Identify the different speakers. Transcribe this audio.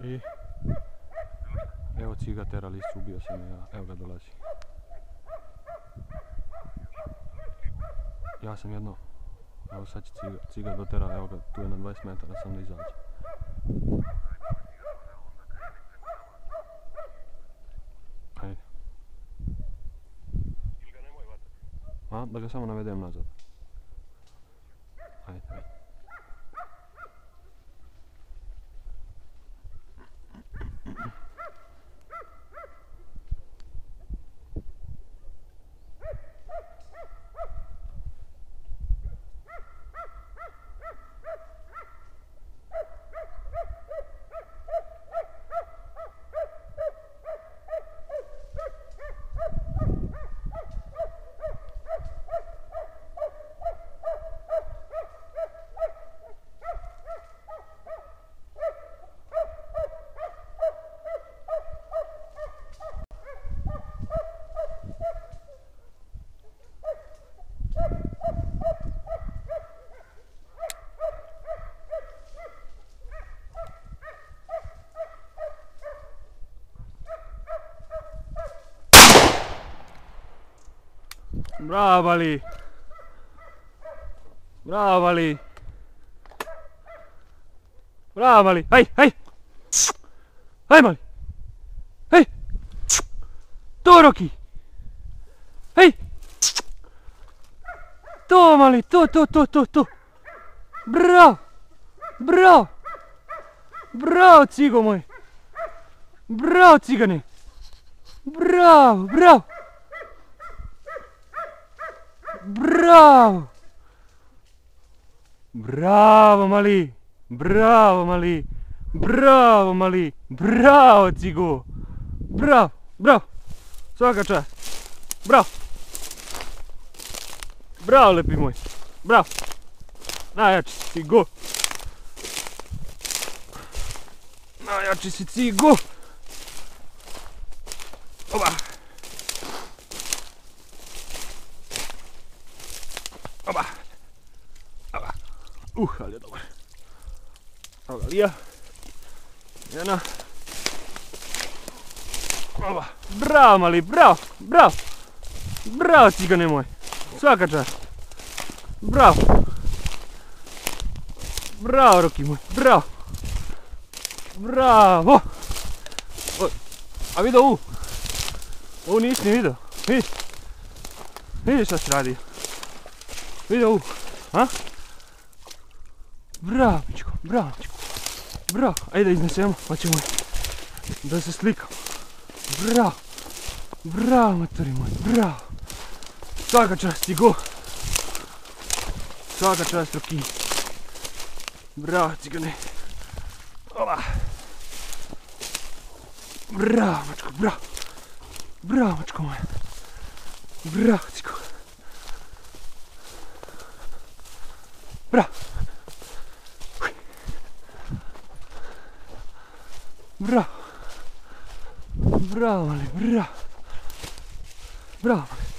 Speaker 1: I evo ciga tera list, ubio sam je, evo ga dolazi. Ja sam jedno, evo sad će ciga dotera, evo ga, tu je na 20 metara, sam da izađe. Ajde. A, da ga samo navedem nazad. Ajde, ajde. Bravo, Mali! Bravo, Mali! Bravo, Mali! Hej, hej! Hej, Mali! Hej! To, Roki! Hej! To, Mali! To! Bravo! Bravo! Bravo, cigo moj! Bravo, cigane! Bravo! Bravo! Bravo, Mali! Bravo, Mali! Bravo, Mali! Bravo, cigo! Bravo! Svaka čast! Bravo! Bravo, lepi moj! Bravo! Najjači si, cigo! Najjači si, cigo! Oba! Oba! Ali je dobar. Evo ga Lija. Jedna. Oba! Bravo, Mali, bravo! Bravo, cigane moj! Svaka čast! Bravo! Bravo, Roki moj! Bravo! A vidio ovu? Ovu nisi ni vidio. Vidi šta si radio. Vidio ovu. A? Bravo, mičko. Bravo. Ajde iznesemo, pa ćemo da se slikamo. Bravo, matori moj. Bravo. Svaka čast, cigo. Svaka čast, Roki. Bravo, cigane. Oba. Bravo, mačko, bravo. Bravo, mačko moja. Bravo, cigo. Bravo. Bravo, Mali, bravo. Bravo, Mali.